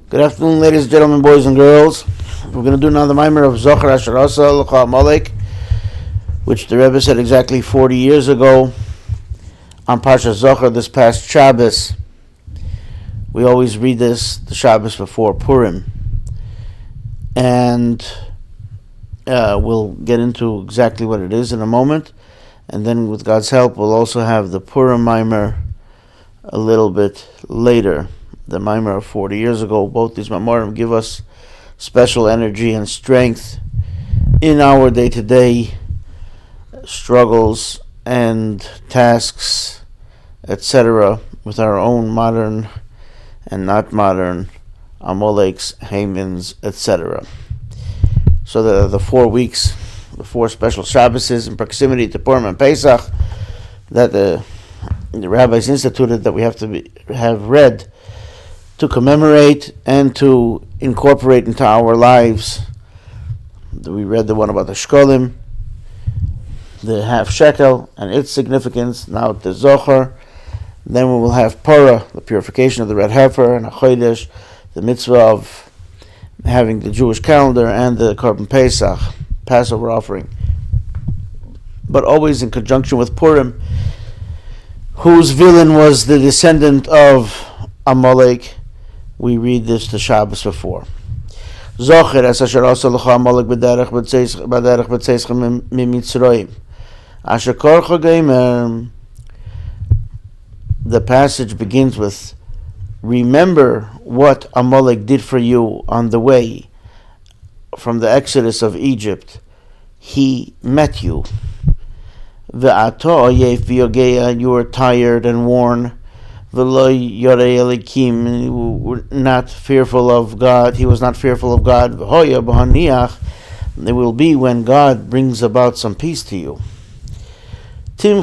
Good afternoon, ladies and gentlemen, boys and girls. We're going to do now the Maimer of Zachor Asher Asah Lecha Amalek, which the Rebbe said exactly 40 years ago on Parsha Zachor this past Shabbos. We always read this the Shabbos before Purim, and we'll get into exactly what it is in a moment, and then with God's help we'll also have the Purim Maimer a little bit later. The Maimer of 40 years ago. Both these Maimerim give us special energy and strength in our day-to-day struggles and tasks, etc., with our own modern and not modern Amaleks, Hamans, etc. So the 4 weeks, the 4 special Shabbos in proximity to Purim and Pesach that the rabbis instituted that we have to have read to commemorate and to incorporate into our lives. We read the one about the Shkolim, the half shekel and its significance, now the Zachor. Then we will have Parah, the purification of the red heifer, and a Chodesh, the mitzvah of having the Jewish calendar, and the Korban Pesach, Passover offering. But always in conjunction with Purim, whose villain was the descendant of Amalek. We read this the Shabbos before. Zachor Asher Asah Lecha Amalek b'derech b'tzeischa Meemeetzrayim. Asher korcha geimer. The passage begins with, remember what Amalek did for you on the way from the exodus of Egypt. He met you. Ve'ato oyef v'yogea, you were tired and worn. Not fearful of God. He was not fearful of God. It will be when God brings about some peace to you. You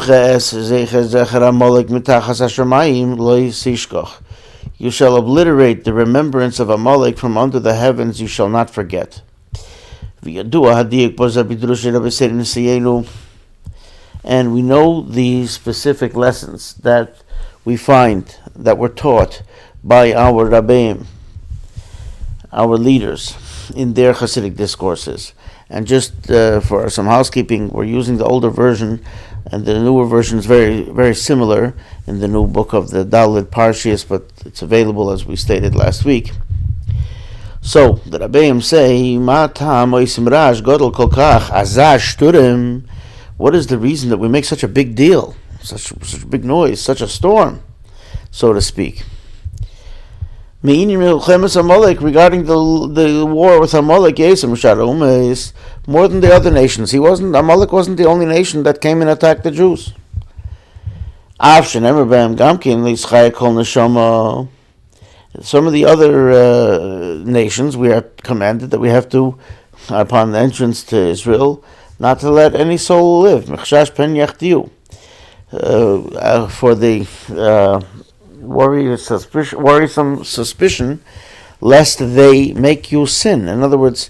shall obliterate the remembrance of Amalek from under the heavens. You shall not forget. And we know the specific lessons that we find that were taught by our Rabbeim, our leaders, in their Chassidic discourses. And just for some housekeeping, we're using the older version, and the newer version is very, very similar in the new book of the Dalit Parshias, but it's available as we stated last week. So the Rabbeim say, what is the reason that we make such a big deal? Such a big noise, such a storm, so to speak. Regarding the war with Amalek, more than the other nations. Amalek wasn't the only nation that came and attacked the Jews. Some of the other nations, we are commanded that we have to, upon the entrance to Israel, not to let any soul live. For the worrisome suspicion, lest they make you sin. In other words,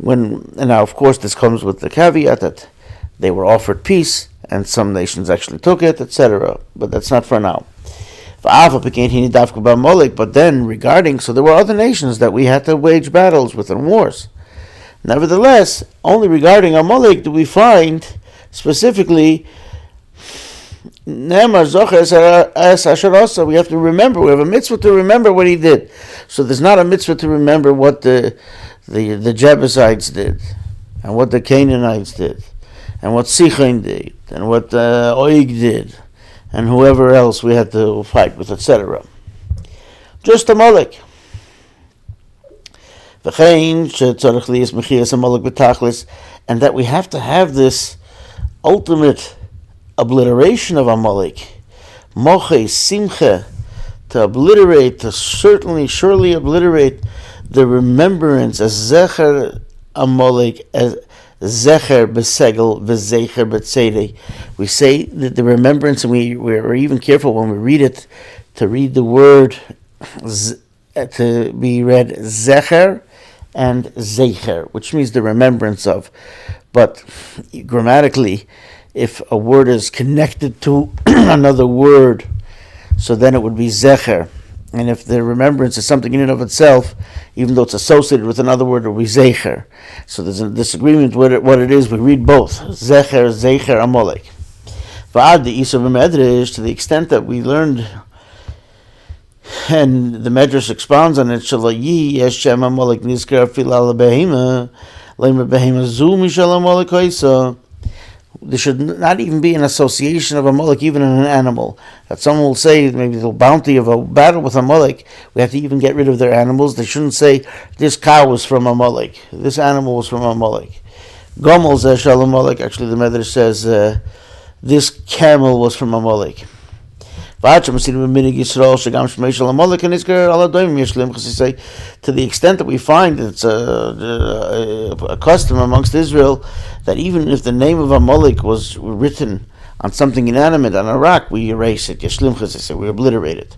and now of course this comes with the caveat that they were offered peace, and some nations actually took it, etc. But that's not for now. But then regarding, so there were other nations that we had to wage battles with and wars. Nevertheless, only regarding Amalek do we find specifically Ne'emar Zachor Asher Asah. We have to remember. We have a mitzvah to remember what he did. So there's not a mitzvah to remember what the Jebusites did, and what the Canaanites did, and what Sichon did, and what Og did, and whoever else we had to fight with, etc. Just Amalek. And that we have to have this ultimate obliteration of Amalek, moche, simcha, to obliterate, to surely obliterate the remembrance as Zachor Amalek, as Zachor besegel, v'zecher betzedei. We say that the remembrance, and we're even careful when we read it, to read the word, to be read Zachor and Zecher, which means the remembrance of. But grammatically, if a word is connected to another word, so then it would be Zecher. And if the remembrance is something in and of itself, even though it's associated with another word, it will be Zecher. So there's a disagreement with what it is. We read both. Zecher, Amalek. V'ad the Isa b'Medrash, to the extent that we learned, and the Medrash expounds on it, Shalayi Yeshem Amalek Nizkar Filal Behema, Lema Behema Zu Mishal Amalek Hoisa. There should not even be an association of Amalek even in an animal. That someone will say, maybe the bounty of a battle with Amalek, we have to even get rid of their animals. They shouldn't say, this cow was from Amalek, this animal was from Amalek. Gomel Zeshal Amalek, actually the Medrash says, this camel was from Amalek. To the extent that we find it's a custom amongst Israel that even if the name of Amalek was written on something inanimate, on a rock, we erase it, we obliterate it.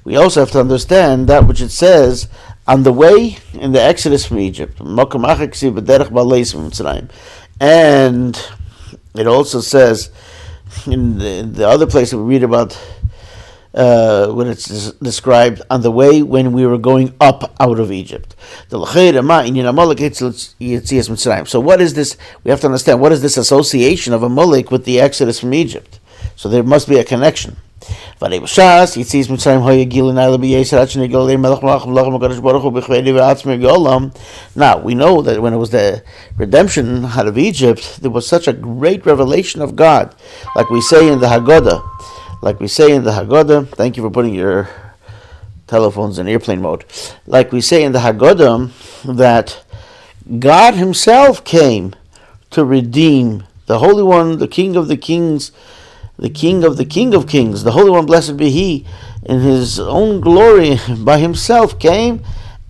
We also have to understand that which it says on the way in the Exodus from Egypt. And it also says in the other place that we read about when it's described on the way when we were going up out of Egypt. So what is this? We have to understand, what is this association of Amalek with the Exodus from Egypt? So there must be a connection. Now, we know that when it was the redemption out of Egypt, there was such a great revelation of God, like we say in the Haggadah. Thank you for putting your telephones in airplane mode. Like we say in the Haggadah, that God Himself came to redeem the Holy One, the King of the Kings, the King of the King of Kings, the Holy One, blessed be He, in His own glory by Himself came,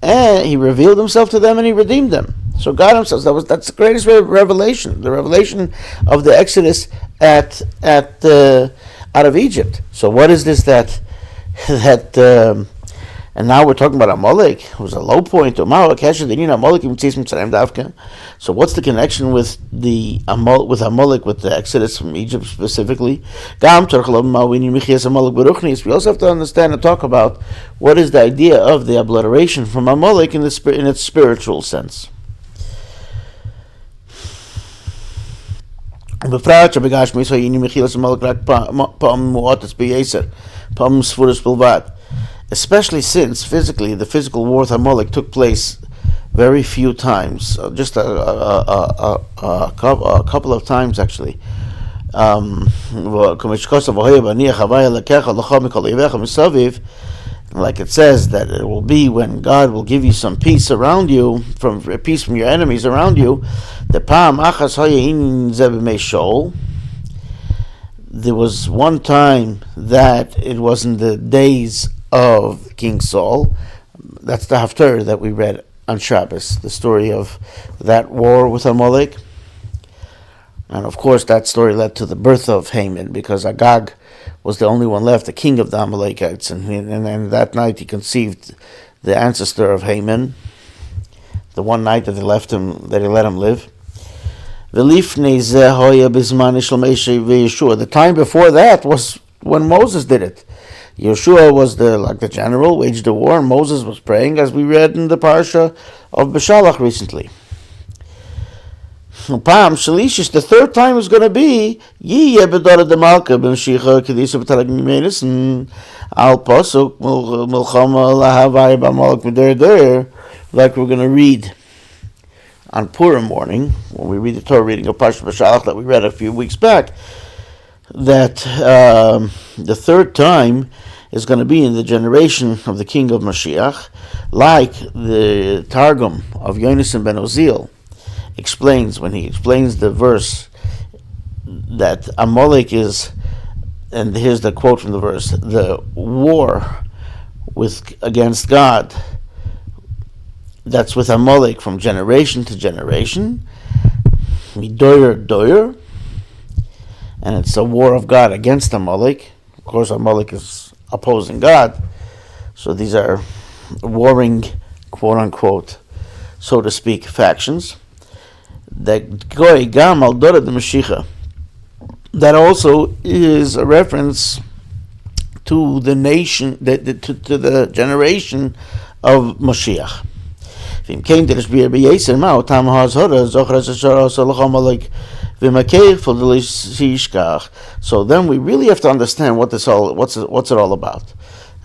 and He revealed Himself to them and He redeemed them. So God Himself, that's the greatest revelation, the revelation of the Exodus out of Egypt. So what is this that and now we're talking about Amalek, who was a low point. So what's the connection with Amalek, with the Exodus from Egypt specifically? We also have to understand and talk about what is the idea of the obliteration from Amalek in its spiritual sense. Especially since physically the physical war with Amalek took place very few times, just a couple of times actually. Like it says, that it will be when God will give you some peace around you, peace from your enemies around you. There was one time that it was in the days of King Saul. That's the Haftarah that we read on Shabbos, the story of that war with Amalek. And of course that story led to the birth of Haman, because Agag was the only one left, the king of the Amalekites, and that night he conceived the ancestor of Haman, the one night that they let him live. The time before that was when Moses did it. Yeshua was the general, waged the war, and Moses was praying, as we read in the parsha of Beshalach recently. Pam Shalishis, the third time is going to be Yiyeh B'Dorah D'Malka B'Mshicha Kedisa B'Talag Mimenis and Al Pasuk Milchama Lahavai B'Amalek B'Der, like we're going to read on Purim morning when we read the Torah reading of Parsha Beshalach that we read a few weeks back. That the third time is going to be in the generation of the king of Mashiach, like the Targum of Yonasan ben Ozil explains, when he explains the verse that Amalek is, and here's the quote from the verse, the war against God, that's with Amalek from generation to generation, Midoyer, and it's a war of God against Amalek. Of course, Amalek is opposing God. So these are warring, quote-unquote, so to speak, factions. The Goy Gam al Dora de Mashiach. that also is a reference to the nation, to the generation of Moshiach. So then we really have to understand what's it all about.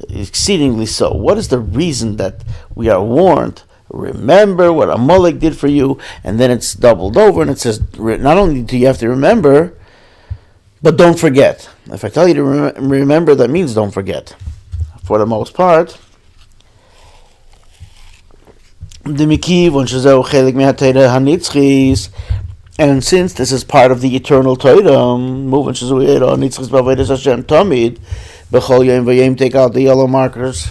Exceedingly so. What is the reason that we are warned? Remember what Amalek did for you, and then it's doubled over, and it says not only do you have to remember, but don't forget. If I tell you to remember, that means don't forget. For the most part, and since this is part of the eternal Torah, take out the yellow markers,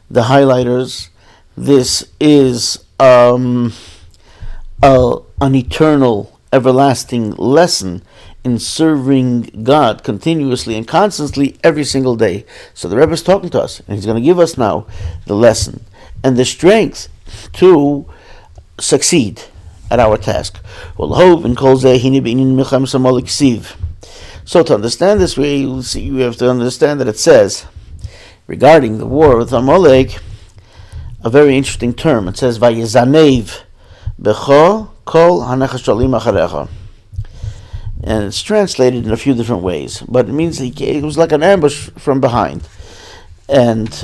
the highlighters. This is an eternal, everlasting lesson in serving God continuously and constantly every single day. So the Rebbe is talking to us, and he's going to give us now the lesson and the strength to succeed at our task. So to understand this, we have to understand that it says, regarding the war with Amalek, a very interesting term. It says, "Vayezanev becho kol hanechashalim acharecha," and it's translated in a few different ways, but it means it was like an ambush from behind, and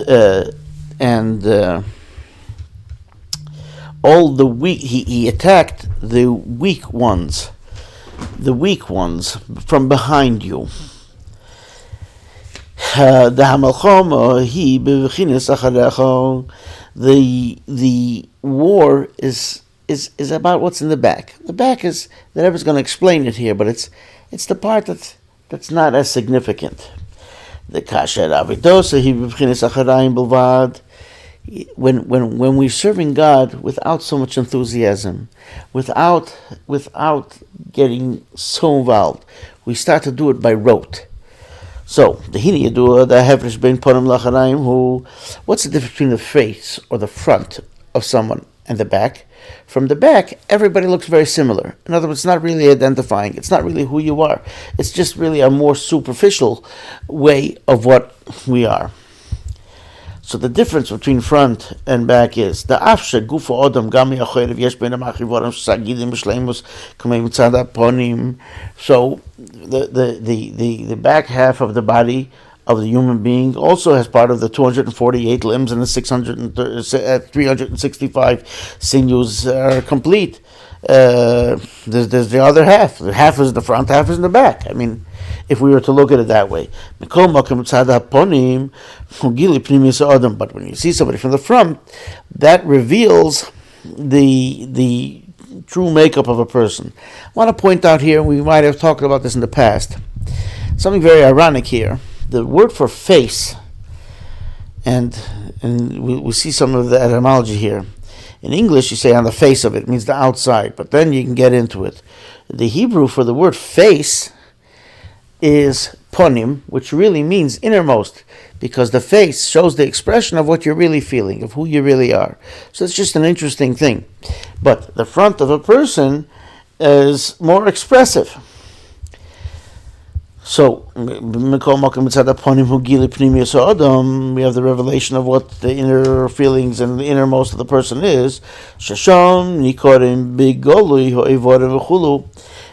all the weak. He attacked the weak ones from behind you. The war is about what's in the back. The back is, the Rebbe is going to explain it here, but it's the part that's not as significant. The kasher avidosa he b'chinas acharayim bilvad. When we're serving God without so much enthusiasm, without getting so involved, we start to do it by rote. So the hini yadua the hefresh bein ponim lacharayim. What's the difference between the face or the front of someone and the back? From the back, everybody looks very similar. In other words, it's not really identifying. It's not really who you are. It's just really a more superficial way of what we are. So the difference between front and back is the afshe gufa odam gami achoyev yesh bein amachivorim sagidim b'shleimus kamei mitzad haponim. So the back half of the body of the human being also has part of the 248 limbs, and the 365 sinews are complete. There's the other half. The half is in the front, half is in the back. I mean, if we were to look at it that way. But when you see somebody from the front, that reveals the true makeup of a person. I want to point out here, we might have talked about this in the past, something very ironic here. The word for face, and we see some of the etymology here. In English, you say on the face of it, it means the outside, but then you can get into it. The Hebrew for the word face is ponim, which really means innermost, because the face shows the expression of what you're really feeling, of who you really are. So it's just an interesting thing. But the front of a person is more expressive. So, we have the revelation of what the inner feelings and the innermost of the person is.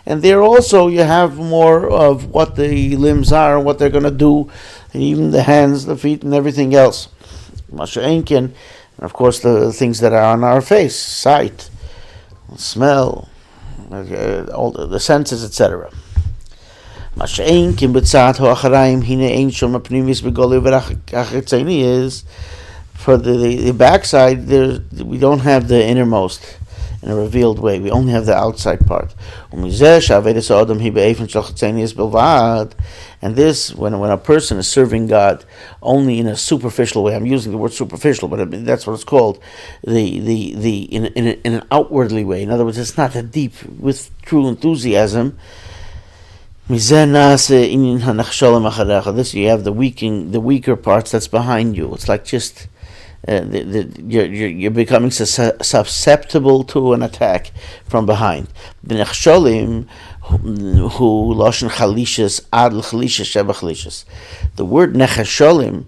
And there also you have more of what the limbs are and what they're going to do, and even the hands, the feet, and everything else. And of course the things that are on our face, sight, smell, all the senses, etc. Is for the backside, we don't have the innermost in a revealed way. We only have the outside part. And this, when a person is serving God only in a superficial way, I'm using the word superficial, but that's what it's called, in an outwardly way. In other words, it's not that deep with true enthusiasm. This you have the weaker parts that's behind you. It's like just you're becoming susceptible to an attack from behind. who lashon chalishas ad l'chalishas sheba chalishas. The word nechasholim,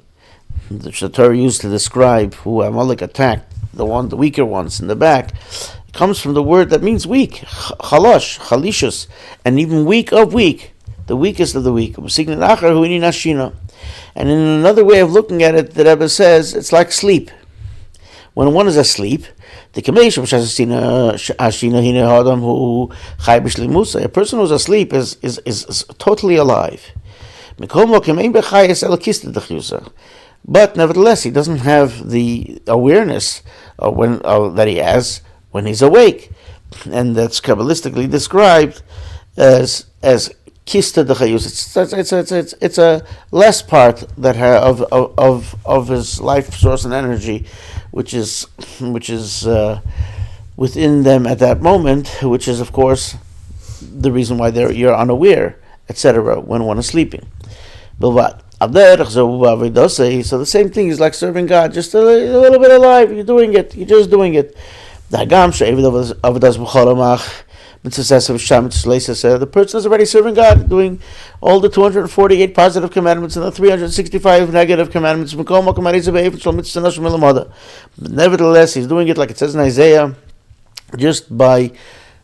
which the Torah used to describe who Amalek attacked, the weaker ones in the back, comes from the word that means weak, chalash, chalishas, and even weak of weak, the weakest of the weak. And in another way of looking at it, the Rebbe says it's like sleep. When one is asleep, a person who's asleep is totally alive. But nevertheless, he doesn't have the awareness that he has when he's awake, and that's kabbalistically described as kista d'chayus. It's a less part that of his life source and energy, which is within them at that moment, which is of course the reason why you're unaware, etc. when one is sleeping. Bilvat. So the same thing is like serving God, just a little bit alive. You're doing it. You're just doing it. The person is already serving God, doing all the 248 positive commandments and the 365 negative commandments. But nevertheless, he's doing it like it says in Isaiah, just by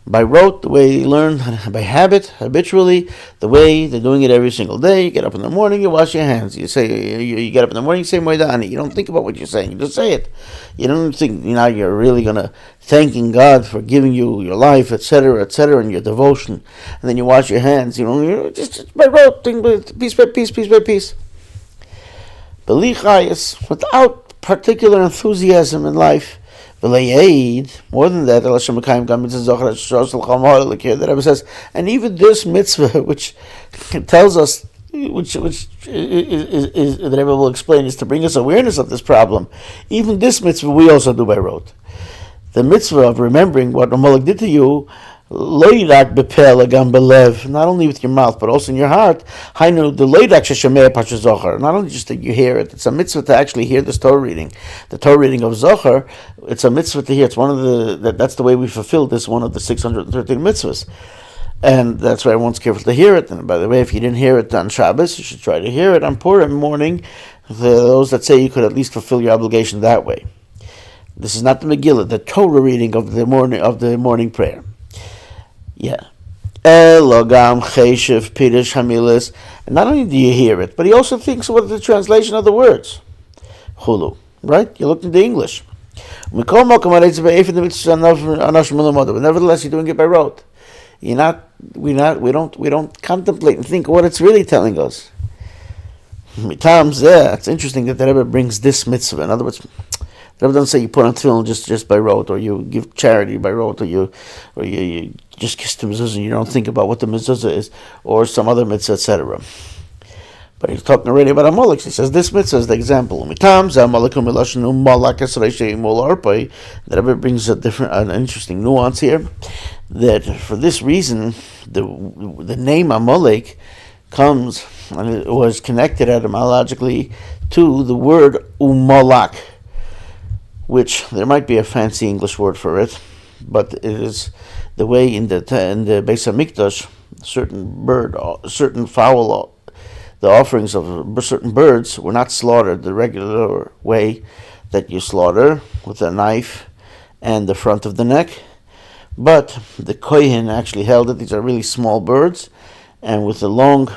rote, the way you learn, by habit, habitually, the way they're doing it every single day. You get up in the morning, you wash your hands. You say, you get up in the morning, you say Moedani. You don't think about what you're saying, you just say it. You don't think, you're really going to thanking God for giving you your life, etc., and your devotion. And then you wash your hands, you're just by rote, piece by piece, piece by piece. The Lecha is without particular enthusiasm in life. More than that, the Rebbe says, and even this mitzvah, which tells us, which is the Rebbe will explain, is to bring us awareness of this problem. Even this mitzvah we also do by rote. The mitzvah of remembering what Amalek did to you, not only with your mouth but also in your heart. Not only just that you hear it, it's a mitzvah to actually hear this Torah reading. The Torah reading of Zachor, it's a mitzvah to hear. It's one of that's the way we fulfill this one of the 613 mitzvahs, and that's why everyone's careful to hear it. And by the way, if you didn't hear it on Shabbos, you should try to hear it on Purim morning. Those that say you could at least fulfill your obligation that way. This is not the Megillah, the Torah reading of the morning prayer. Yeah. Elogam Cheshev Pirush Hamilas. And not only do you hear it, but he also thinks what the translation of the words. Chulu. Right? You look into English. But nevertheless, you're doing it by rote. We don't contemplate and think what it's really telling us. It's interesting that the Rebbe brings this mitzvah. In other words, the Rebbe doesn't say you put on tefillin just by rote, or you give charity by rote, or you just kiss the mezuzah and you don't think about what the mezuzah is, or some other mitzvah, etc. But he's talking already about Amalek. He says this mitzvah is the example. The Rebbe brings an interesting nuance here, that for this reason, the name Amalek comes, and it was connected etymologically to the word umalak, which there might be a fancy English word for it, but it is the way in the Beis Hamikdash, certain fowl, the offerings of certain birds were not slaughtered the regular way that you slaughter with a knife and the front of the neck, but the Kohen actually held it. These are really small birds, and with the long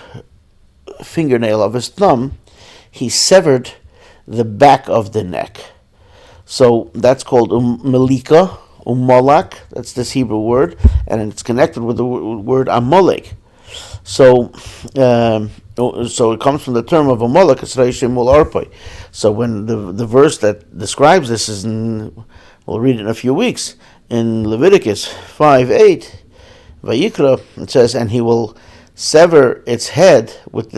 fingernail of his thumb, he severed the back of the neck. So that's called malika, malak. That's this Hebrew word, and it's connected with the word Amalek. So it comes from the term of Amalek. So when the verse that describes this is we'll read it in a few weeks, in Leviticus 5:8, Vayikra, it says, and he will sever its head with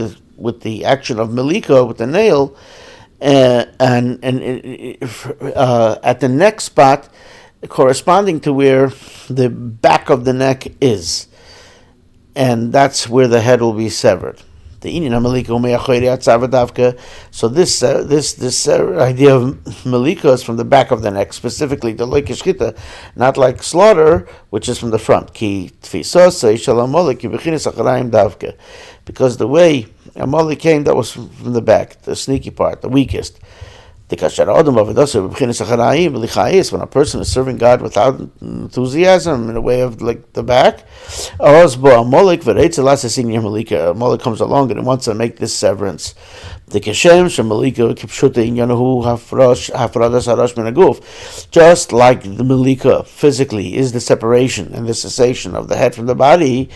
the action of malika, with the nail. And at the neck spot corresponding to where the back of the neck is, and that's where the head will be severed. The Inyan Amalek So this idea of Malika is from the back of the neck, specifically the Lecha Shchita, not like slaughter, which is from the front. Because the way Amalek came, that was from the back, the sneaky part, the weakest. When a person is serving God without enthusiasm, in a way of like the back, Amalek comes along and wants to make this severance. Just like the Malika physically is the separation and the cessation of the head from the body,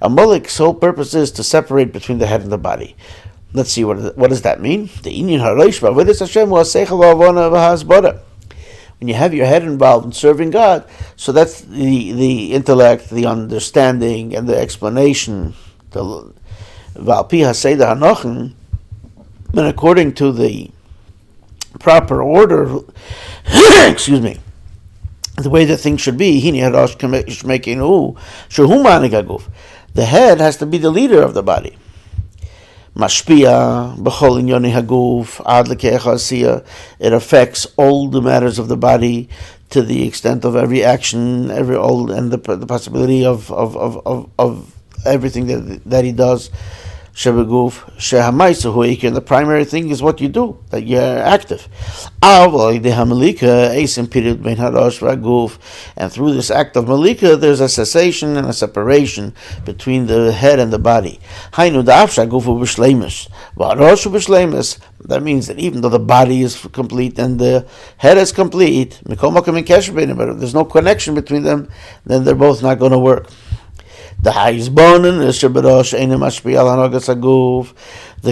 Amalek's whole purpose is to separate between the head and the body. Let's see, what does that mean? When you have your head involved in serving God, so that's the intellect, the understanding, and the explanation. And according to the proper order, excuse me, the way that things should be, the head has to be the leader of the body. Mashpia b'chol inyoni haguf ad lekecha. It affects all the matters of the body to the extent of every action, and the possibility of everything that he does. Shebeguf shehamaisu huike, and the primary thing is what you do, that you're active. And through this act of malika, there's a cessation and a separation between the head and the body. That means that even though the body is complete and the head is complete, but there's no connection between them, then they're both not going to work. The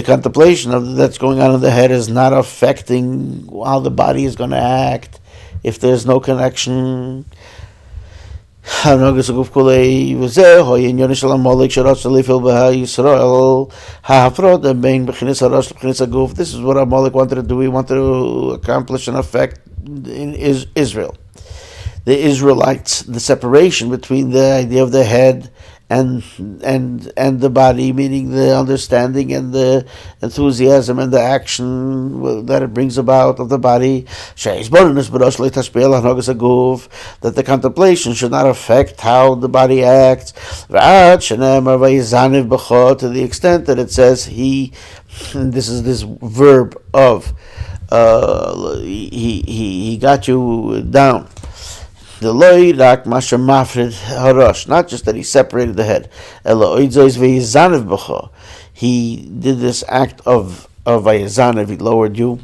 contemplation of that's going on in the head is not affecting how the body is going to act if there's no connection. This is what Amalek wanted to do. He wanted to accomplish an effect in Israel. The Israelites, the separation between the idea of the head and the body, meaning the understanding and the enthusiasm and the action that it brings about of the body, that the contemplation should not affect how the body acts, to the extent that it says he, and this is this verb of he got you down. The loy rak masha mafred harash, not just that he separated the head. He did this act of vayazanev, he lowered you.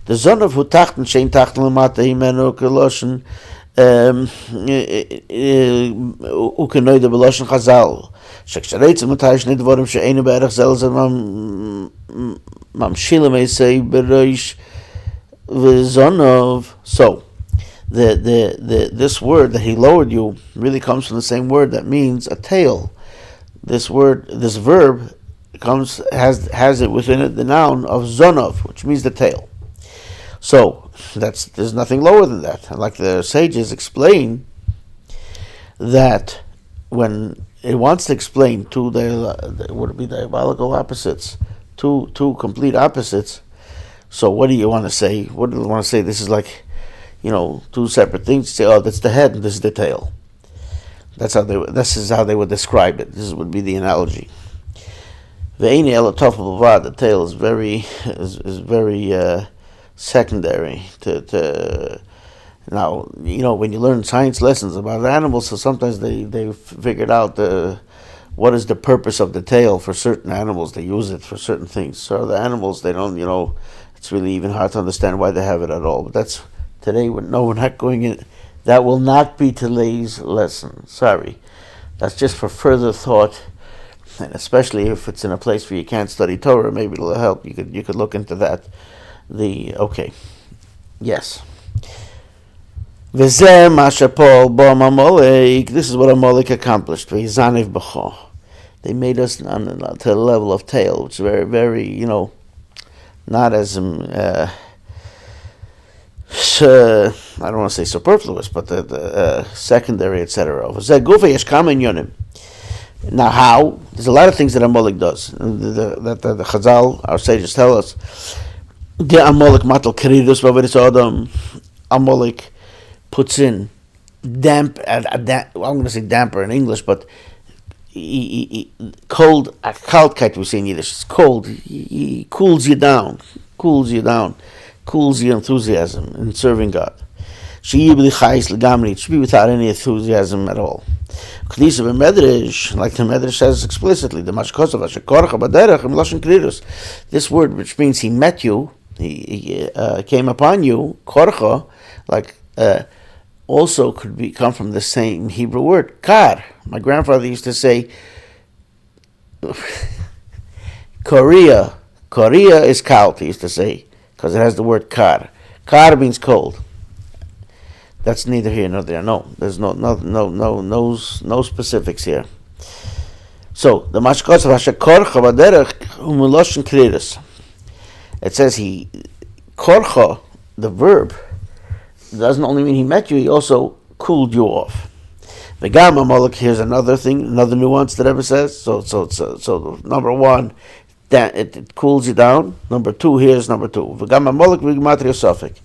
The zon of hutachten shein tachten lemata himenu keloshen ukenoide beloshen chazal. Shekshareitz matayish nidvorim she'enu be'erach zel zem mamshilim eisei bereish v'zonov. So this word that he lowered you really comes from the same word that means a tail. This verb has it within it the noun of zonov, which means the tail. So there's nothing lower than that. And like the sages explain, that when it wants to explain two would it be diabolical opposites, two complete opposites. So what do you want to say? What do you want to say? This is like, two separate things. You say, oh, that's the head and this is the tail. This is how they would describe it. This would be the analogy. The tail is very secondary to now. When you learn science lessons about animals, so sometimes they figured out what is the purpose of the tail for certain animals. They use it for certain things. So the animals, they don't. It's really even hard to understand why they have it at all. But that's today. We're not going in. That will not be today's lesson. Sorry. That's just for further thought, and especially if it's in a place where you can't study Torah, maybe it'll help. You could look into that. Yes. This is what Amalek accomplished. They made us to the level of tail, which is very, very, not as I don't want to say superfluous, but the secondary, etc. Now, how? There's a lot of things that Amalek does. That the Chazal, our sages, tell us. The Amalek matal keridus v'avedis adam. Amalek puts in I'm going to say damper in English, but cold, a kaltkeit we say in Yiddish. It's cold. He cools you down, cools your enthusiasm in serving God. It should be without any enthusiasm at all. Like the Medrash says explicitly, this word, which means he met you, he came upon you, korcha, like also could come from the same Hebrew word, kar. My grandfather used to say, Korea is kalt, he used to say, because it has the word kar. Kar means cold. That's neither here nor there. No, there's no specifics here. So the mashkos of hashakorcha baderech umuloshin kriris. It says korcha, the verb, doesn't only mean he met you; he also cooled you off. V'gam Amalek. Here's another thing, another nuance that Rebbe says. So number one, that it cools you down. Number two, here's number two. V'gam Amalek v'gematria sofik.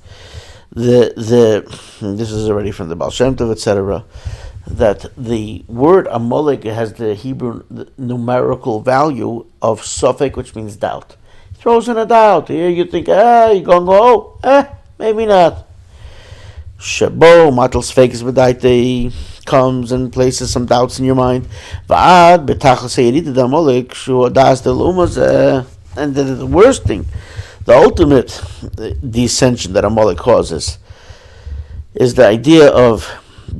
This is already from the Baal Shem Tov, etc. That the word Amalek has the Hebrew numerical value of sofek, which means doubt. It throws in a doubt. Here you think, you're going to go, maybe not. Shabo matal sfekes b'daitei comes and places some doubts in your mind. Va'ad betachas heyedita d'Amalek shu adas delumas. And the worst thing, the ultimate descension that Amalek causes is the idea of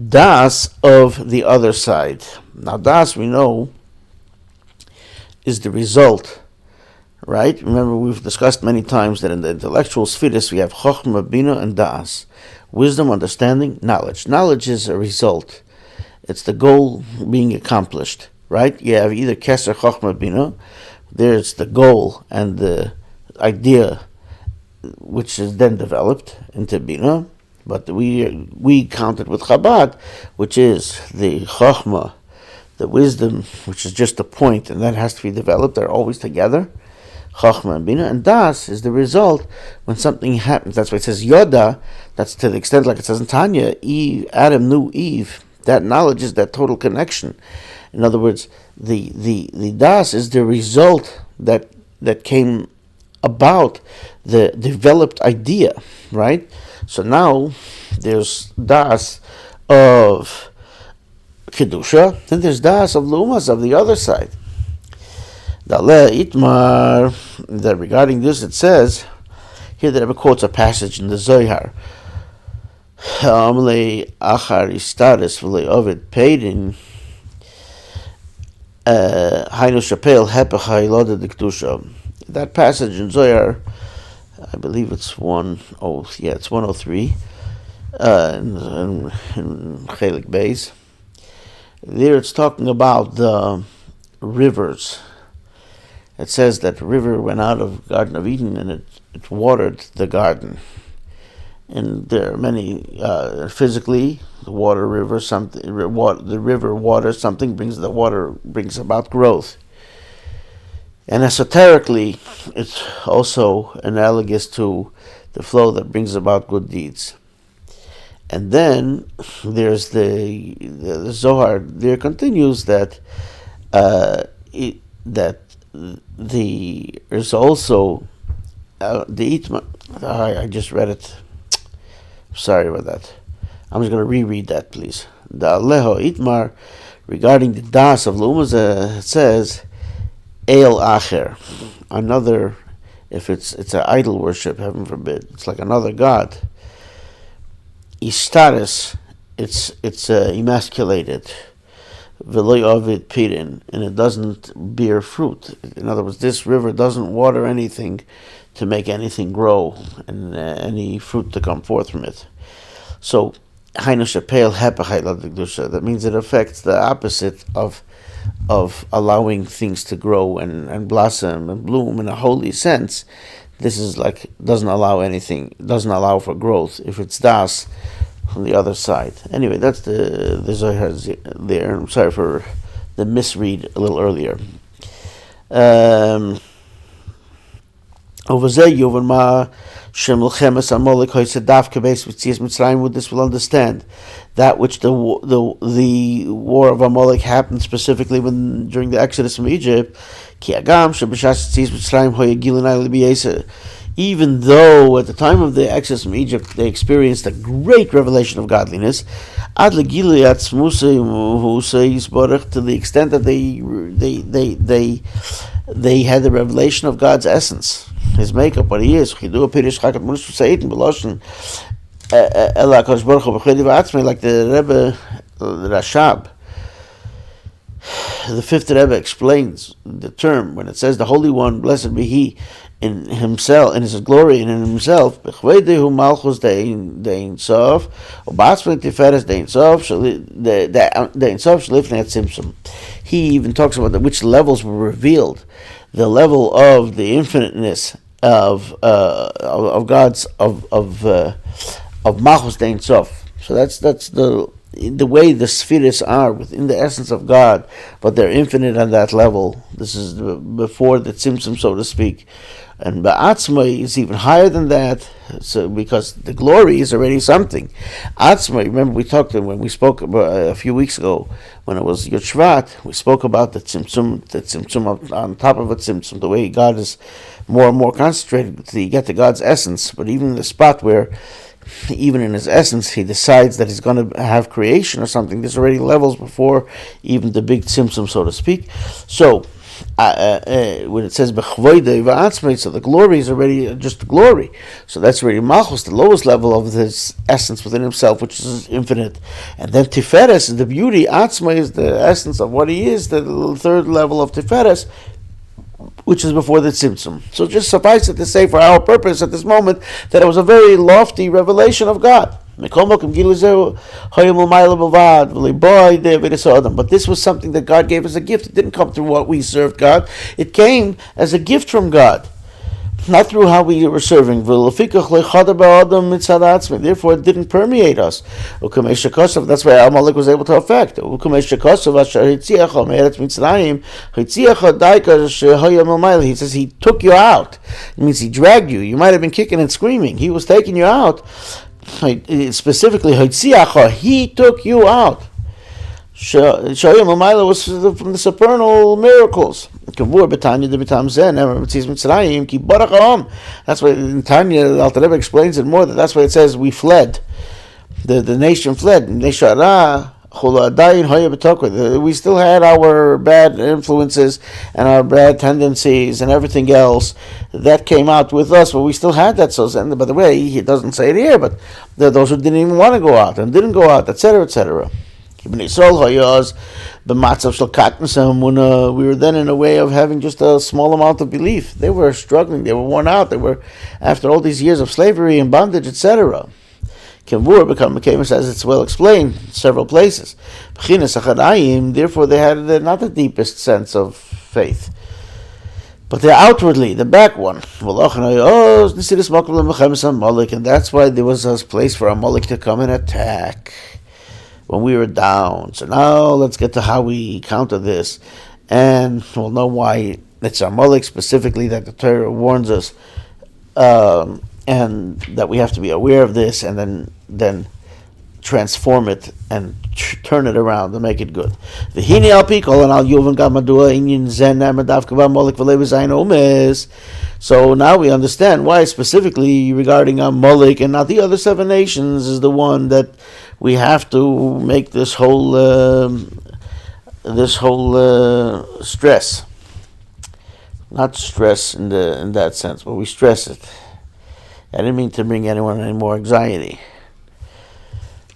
das of the other side. Now, das, we know, is the result, right? Remember, we've discussed many times that in the intellectual spheres we have chokhmah, bina, and das. Wisdom, understanding, knowledge. Knowledge is a result. It's the goal being accomplished, right? You have either keser, chokhmah, bina. There's the goal and the idea, which is then developed into bina, but we count it with Chabad, which is the chokhmah, the wisdom, which is just a point, and that has to be developed. They're always together, chokhmah and bina, and das is the result when something happens. That's why it says yoda. That's to the extent, like it says in Tanya, Adam knew Eve. That knowledge is that total connection. In other words, the das is the result that came about the developed idea, right? So now there's das of kedusha, then there's das of lumas of the other side. Daleh itmar. That regarding this, it says here that Rebbe quotes a passage in the Zohar. Amalek achar istaris v'le ovid peidin. Hainu shapel hepachai loda dekdusha. That passage in Zohar, I believe it's 103 in Chelik Beis. There it's talking about the rivers. It says that the river went out of Garden of Eden and it watered the garden. And there are many physically, the river waters something, brings about growth. And esoterically, it's also analogous to the flow that brings about good deeds. And then there's the Zohar. There continues that there's also the itma. I just read it. Sorry about that. I'm just going to reread that, please. The Lecha itmar regarding the das of Lumas, it says El Acher, another. If it's an idol worship, heaven forbid, it's like another god. Istaris, it's emasculated. V'lo ovid pirin, and it doesn't bear fruit. In other words, this river doesn't water anything to make anything grow and any fruit to come forth from it. So, that means it affects the opposite of allowing things to grow and blossom and bloom in a holy sense. This is like doesn't allow for growth if it's das from the other side. Anyway, that's the Zohar there. I'm sorry for the misread a little earlier. Over there, Yovan Shemulchemes Amalek Hoisadavka base with Meemeetzrayim, with this will understand that which the war of Amalek happened specifically during the Exodus from Egypt. Even though at the time of the Exodus from Egypt they experienced a great revelation of godliness, to the extent that they had the revelation of God's essence, His makeup, what He is. Like the Rebbe, the Rashab, the fifth Rebbe explains the term when it says the Holy One, blessed be He, in Himself, in His glory and in Himself. He even talks about which levels were revealed, the level of the infiniteness of God's of Malchus Dein Sof. So that's the way the spheres are within the essence of God, but they're infinite on that level. This is before the Tzimtzum, so to speak. And Ba'atzma is even higher than that, so because the glory is already something. Atzma, remember we talked when we spoke about, a few weeks ago, when it was Yud Shvat, we spoke about the Tzimtzum on top of a Tzimtzum, the way God is more and more concentrated to get to God's essence. But even in the spot where, even in His essence, He decides that He's going to have creation or something, there's already levels before even the big Tzimtzum, so to speak. So, when it says b'chvoidei v'atzmei, so the glory is already just the glory. So that's already Malchus, the lowest level of His essence within Himself, which is infinite. And then Tiferes is the beauty. Atzmei is the essence of what He is, the third level of Tiferes, which is before the Tzimtzum. So just suffice it to say, for our purpose at this moment, that it was a very lofty revelation of God. But this was something that God gave as a gift. It didn't come through what we served God. It came as a gift from God, not through how we were serving. Therefore, it didn't permeate us. That's why Amalek was able to affect. He says He took you out. It means He dragged you. You might have been kicking and screaming. He was taking you out. Specifically, He took you out. Was from the supernal miracles. That's why in Tanya, the Alter Rebbe explains it more. That's why it says we fled. The nation fled. We still had our bad influences and our bad tendencies and everything else that came out with us, but we still had that. So, and by the way, he doesn't say it here, but there are those who didn't even want to go out and didn't go out, etc., etc. We were then in a way of having just a small amount of belief. They were struggling, they were worn out, they were, after all these years of slavery and bondage, etc. Kemvur, as it's well explained in several places. Therefore, they had not the deepest sense of faith, but they're outwardly, the back one. And that's why there was a place for Amalek to come and attack when we were down. So now let's get to how we counter this, and we'll know why it's Amalek specifically that the Torah warns us. And that we have to be aware of this, and then transform it and turn it around and make it good. So now we understand why specifically regarding Amalek and not the other 7 nations is the one that we have to make this whole stress. Not stress in that sense, but we stress it. I didn't mean to bring anyone any more anxiety,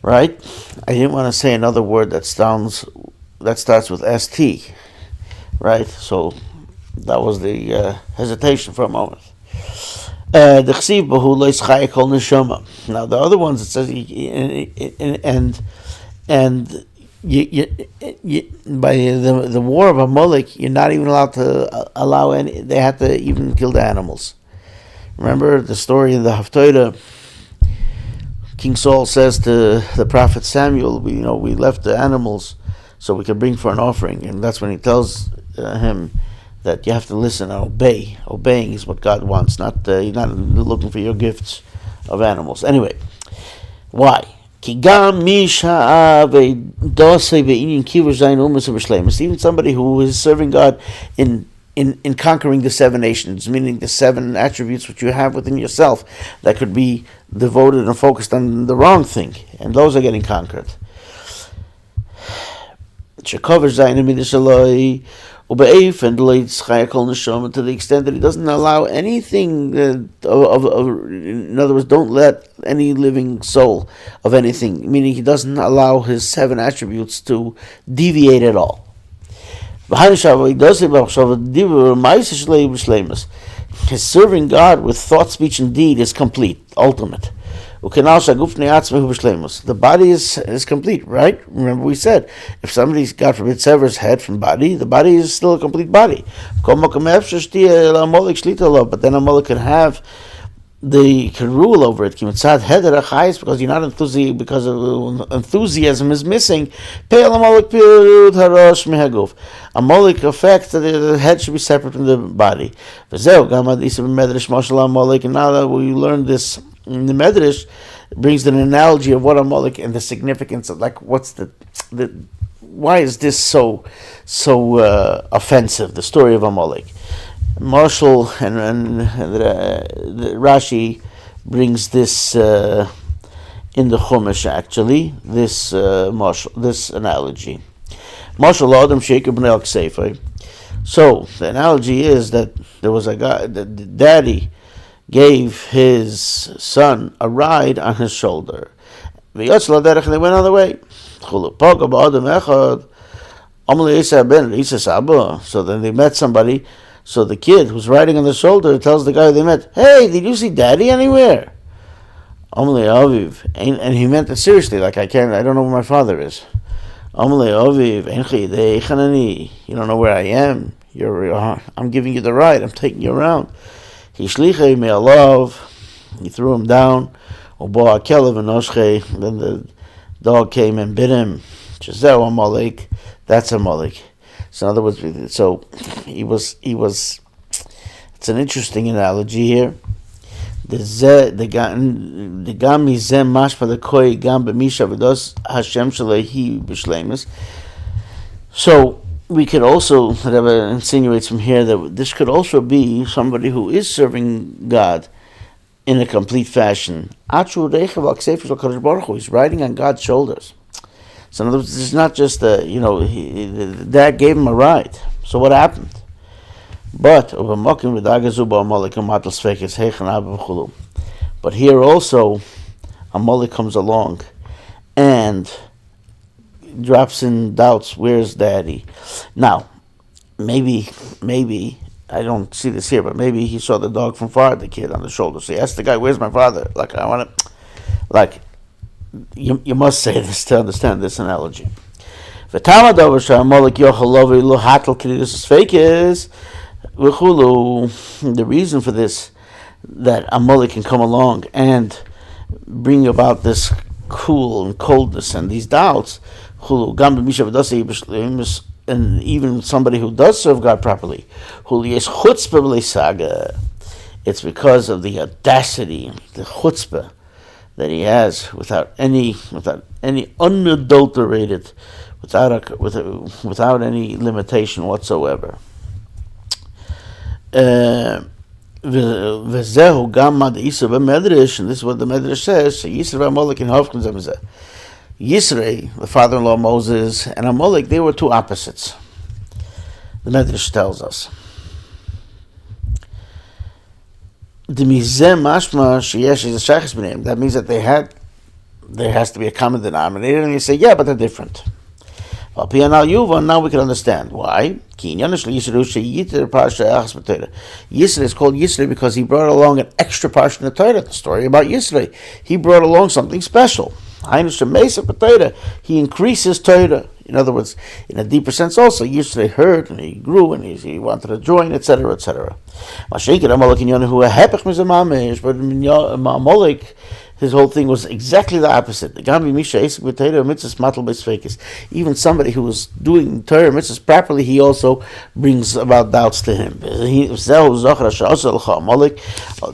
right? I didn't want to say another word that starts with ST, right? So that was the hesitation for a moment. Now the other ones it says, by the war of Amalek, you're not even allowed to allow any. They had to even kill the animals. Remember the story in the Haftarah? King Saul says to the prophet Samuel, we left the animals so we can bring for an offering. And that's when he tells him that you have to listen and obey. Obeying is what God wants, not you're not looking for your gifts of animals. Anyway, why? Even somebody who is serving God in conquering the 7 nations, meaning the 7 attributes which you have within yourself that could be devoted and focused on the wrong thing, and those are getting conquered. To the extent that he doesn't allow anything in other words, don't let any living soul of anything, meaning he doesn't allow his 7 attributes to deviate at all. His serving God with thought, speech, and deed is complete, ultimate. The body is complete, right? Remember we said, if somebody, God forbid, severs head from body, the body is still a complete body. But then Amalek can rule over it because you're not enthusiastic, because enthusiasm is missing. Amalek affects that the head should be separate from the body. And now that we learned this in the Medrash, it brings an analogy of what Amalek and the significance of, like, what's the why is this so offensive? The story of Amalek. Marshall and the Rashi brings this in the Chumash, actually, this analogy. Marshall Adam Sheikh ibn al Kseifa. So the analogy is that there was a guy, the daddy gave his son a ride on his shoulder. And they went on the way. So then they met somebody. So the kid who's riding on the shoulder tells the guy they met, "Hey, did you see Daddy anywhere?" And he meant it seriously, like I don't know where my father is. You don't know where I am. I'm giving you the ride. I'm taking you around. He threw him down. Then the dog came and bit him. Amalaik. That's Amalek. So in other words, he was. It's an interesting analogy here. So we could also, Rebbe insinuates from here, that this could also be somebody who is serving God in a complete fashion. He's riding on God's shoulders. So in other words, it's not just Dad gave him a ride. So what happened? But here also, Amalek comes along and drops in doubts. Where's Daddy? Now, maybe I don't see this here, but maybe he saw the dog from far, the kid on the shoulder. So he asked the guy, "Where's my father?" Like, I want to, like, you must say this to understand this analogy. The reason for this, that Amalek can come along and bring about this cool and coldness and these doubts, and even somebody who does serve God properly, it's because of the audacity, the chutzpah that he has, without any unadulterated, without any limitation whatsoever. And this is what the Medrash says. Yisrei, the father-in-law Moses, and Amalek, they were two opposites. The Medrash tells us. That means that there has to be a common denominator, and you say, yeah, but they're different. Now we can understand why. Yisrei is called Yisrei because he brought along an extra parsha in the Torah, the story about Yisrei. He brought along something special. He increases Torah. In other words, in a deeper sense also, Yisrei heard and he grew and he wanted to join, etc., etc. But Amalek, His whole thing was exactly the opposite. Even somebody who was doing Torah mitzvahs properly, he also brings about doubts to him.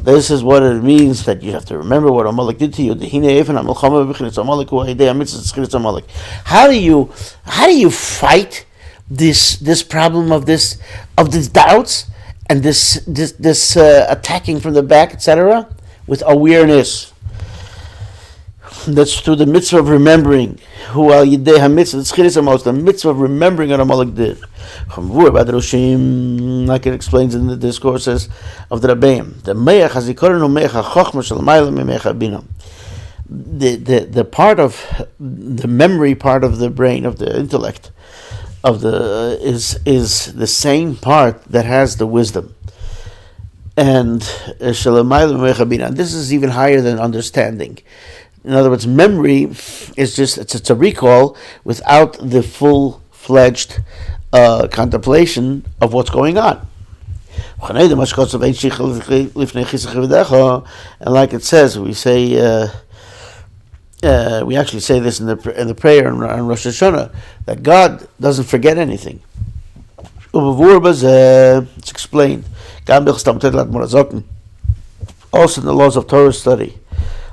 This is what it means that you have to remember what Amalek did to you. How do you fight this problem of these doubts and this attacking from the back, etc., with awareness? That's through the mitzvah of remembering. The mitzvah of remembering what Amalek did. Like it explains in the discourses of the Rebbeim. The part of the memory part of the brain, of the intellect, is the same part that has the wisdom. And this is even higher than understanding. In other words, memory is just it's a recall without the full-fledged contemplation of what's going on. And like it says, we actually say this in the prayer on Rosh Hashanah, that God doesn't forget anything. It's explained. Also in the laws of Torah study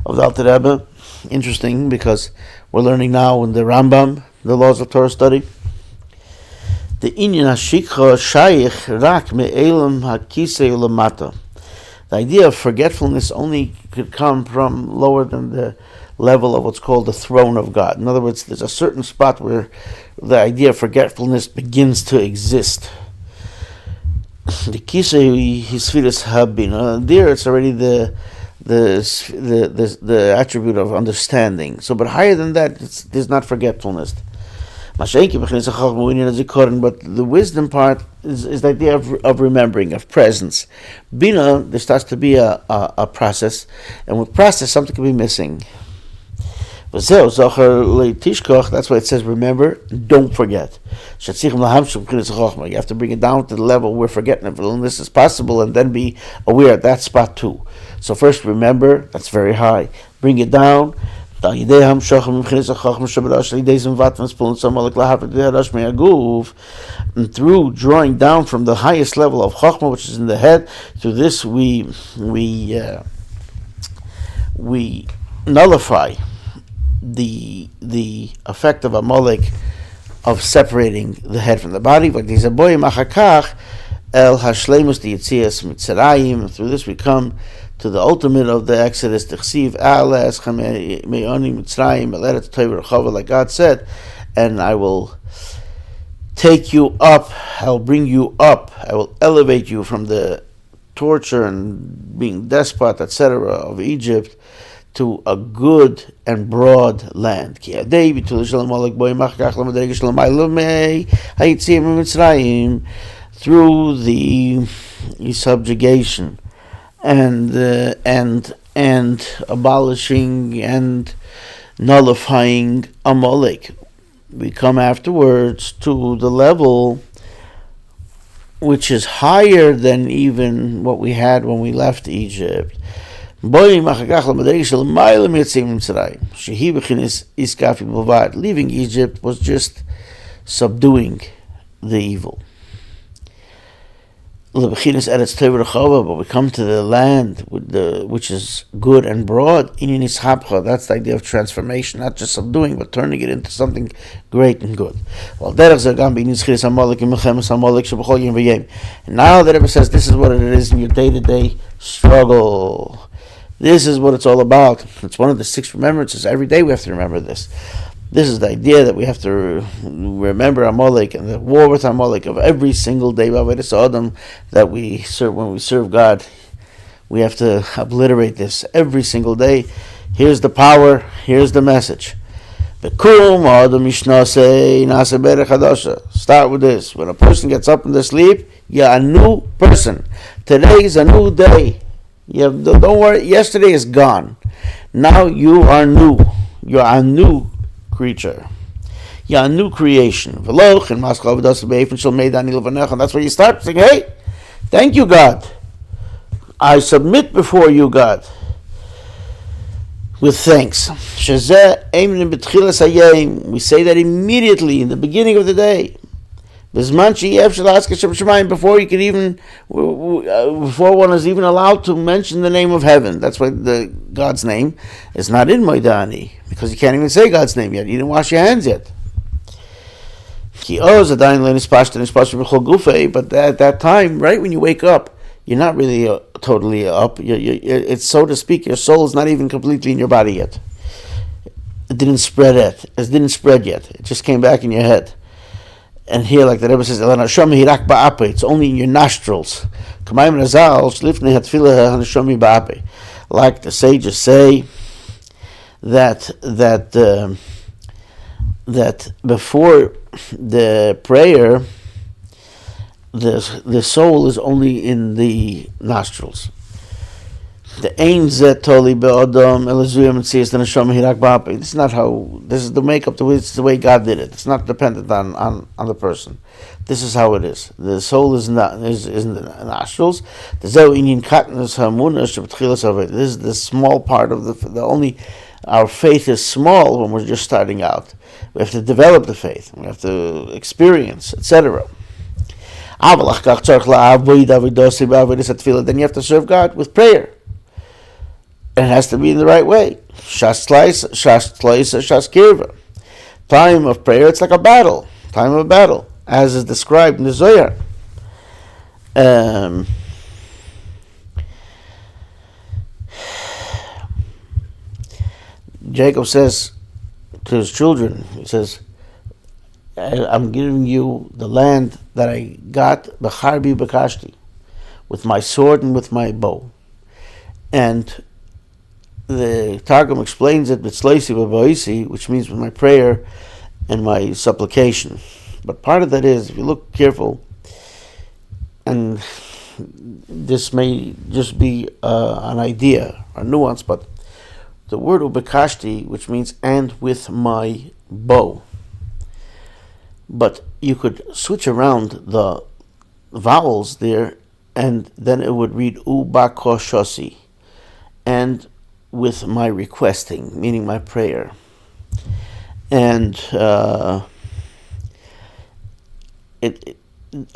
of the Alter Rebbe. Interesting, because we're learning now in the Rambam, the laws of Torah study. The inyan hashikha shayich rak me'elam hakisei ulamata. The idea of forgetfulness only could come from lower than the level of what's called the throne of God. In other words, there's a certain spot where the idea of forgetfulness begins to exist. The kisei hisfiras habina. There, it's already the attribute of understanding. So, but higher than that, there's not forgetfulness. But the wisdom part is the idea of remembering, of presence. Bina, there starts to be a process, and with process, something can be missing. That's why it says remember, don't forget. You have to bring it down to the level where forgetfulness is possible, and then be aware at that spot too. So first remember, that's very high. Bring it down. And through drawing down from the highest level of Chochmah, which is in the head, through this we nullify the effect of Amalek of separating the head from the body. And through this we come to the ultimate of the Exodus, like God said, and I will take you up, I will bring you up, I will elevate you from the torture and being despot, etc. of Egypt to a good and broad land. Through the subjugation and abolishing and nullifying Amalek, we come afterwards to the level which is higher than even what we had when we left Egypt. Leaving Egypt was just subduing the evil. But we come to the land which is good and broad. That's the idea of transformation, not just subduing, but turning it into something great and good. And now the Rebbe says this is what it is in your day-to-day struggle. This is what it's all about. It's one of the 6 remembrances. Every day we have to remember this. This is the idea that we have to remember Amalek and the war with Amalek of every single day that we serve. When we serve God, we have to obliterate this every single day. Here's the power. Here's the message. Start with this. When a person gets up in their sleep, you're a new person. Today is a new day. Don't worry. Yesterday is gone. Now you are new. You are a new creature. You're a new creation. And that's where you start saying, hey, thank you, God. I submit before you, God. with thanks. We say that immediately in the beginning of the day. Before you could even, before one is even allowed to mention the name of heaven. That's why God's name is not in Moidani, because you can't even say God's name yet. You didn't wash your hands yet. But at that time, right when you wake up, you're not really totally up. It's, so to speak, your soul is not even completely in your body yet. It didn't spread yet. It didn't spread yet. It just came back in your head. And here, like the Rebbe says, it's only in your nostrils. Like the sages say that before the prayer, the soul is only in the nostrils. The ain zetoli be'odom elazuyam and says the neshama hirak ba'apei. This is not how. This is the makeup. It's the way God did it. It's not dependent on the person. This is how it is. The soul is in the nostrils. This is the small part of the only. Our faith is small when we're just starting out. We have to develop the faith. We have to experience, etc. Then you have to serve God with prayer. And it has to be in the right way. Time of prayer, it's like a battle. Time of a battle, as is described in the Zohar. Jacob says to his children, he says, I'm giving you the land that I got, b'charbi b'kashti, with my sword and with my bow. And the Targum explains it with Slaisi Babaisi, which means with my prayer and my supplication. But part of that is, if you look careful, and this may just be an idea, a nuance, but the word ubekashti, which means and with my bow. But you could switch around the vowels there, and then it would read ubakoshosi, and with my requesting, meaning my prayer. And a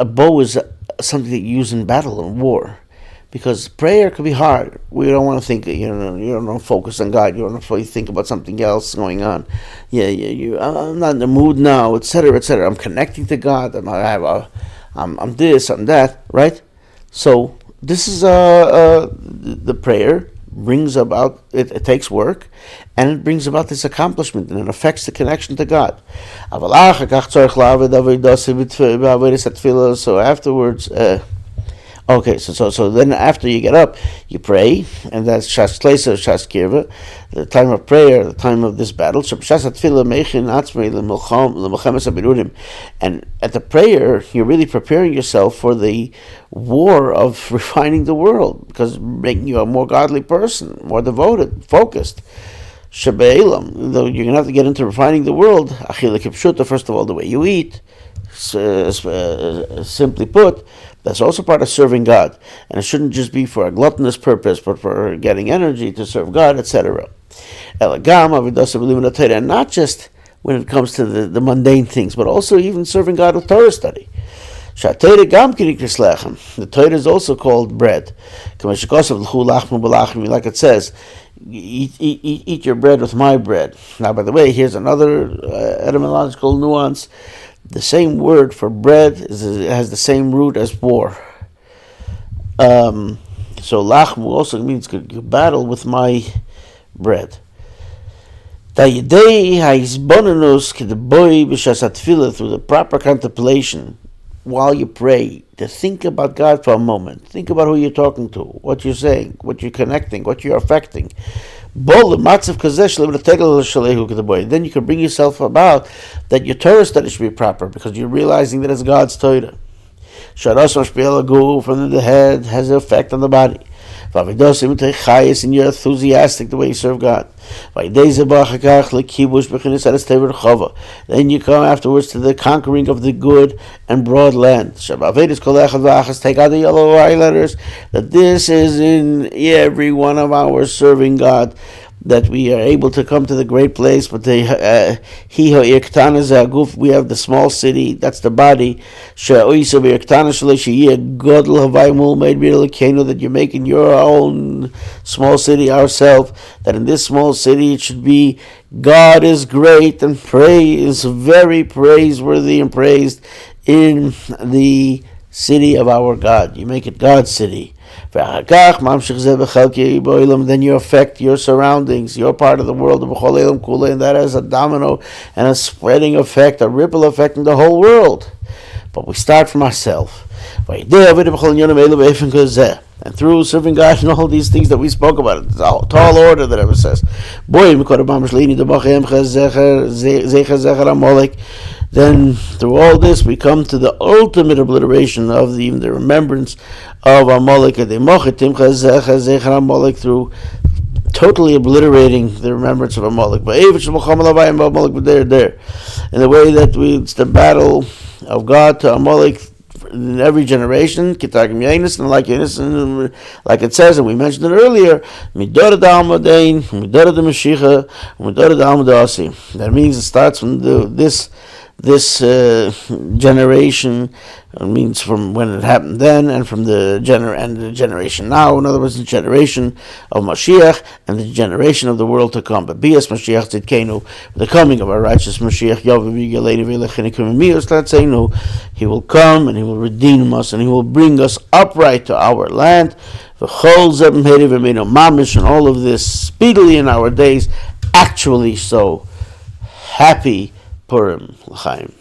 bow is something that you use in battle and war, because prayer can be hard. We don't want to think, you don't want to focus on God. You don't want to think about something else going on. I'm not in the mood now, etc., etc. I'm connecting to God. I'm this, I'm that, right? So this is the prayer brings about, it takes work, and it brings about this accomplishment, and it affects the connection to God. So afterwards, so then after you get up, you pray, and that's Shas Kleisa, Shas Kirva, the time of prayer, the time of this battle. And at the prayer, you're really preparing yourself for the war of refining the world, because making you a more godly person, more devoted, focused. Shabe'elam, though you're going to have to get into refining the world. Achila kipshuta, first of all, the way you eat, simply put, that's also part of serving God. And it shouldn't just be for a gluttonous purpose, but for getting energy to serve God, etc. And not just when it comes to the mundane things, but also even serving God with Torah study. The Torah is also called bread. Like it says, eat your bread with my bread. Now, by the way, here's another etymological nuance. The same word for bread has the same root as war. So lachmu also means you battle with my bread. Through the proper contemplation, while you pray, to think about God for a moment. Think about who you're talking to, what you're saying, what you're connecting, what you're affecting. Then you can bring yourself about that your Torah study should be proper, because you're realizing that it's God's Torah. From the head has an effect on the body. And you're enthusiastic the way you serve God. Then you come afterwards to the conquering of the good and broad land. Take out the yellow highlighters, that this is in every one of our serving God. that we are able to come to the great place. But we have the small city, that's the body. That you're making your own small city, ourselves. That in this small city it should be God is great and is very praiseworthy and praised in the city of our God. You make it God's city. Then you affect your surroundings, your part of the world, and that has a domino and a spreading effect, a ripple effect in the whole world. But we start from ourselves. And through serving God and all these things that we spoke about, it's a tall order that ever says. Then through all this we come to the ultimate obliteration of the remembrance of Amalek, through totally obliterating the remembrance of Amalek. In the way that it's the battle of God to Amalek in every generation, and like it says, and we mentioned it earlier, that means it starts from this generation, means from when it happened then, and from the generation now. In other words, the generation of Mashiach and the generation of the world to come. But Bias Mashiach Tzidkenu, the coming of our righteous Mashiach, he will come and he will redeem us and he will bring us upright to our land. And all of this speedily in our days, actually so. Happy Purim, L'chaim.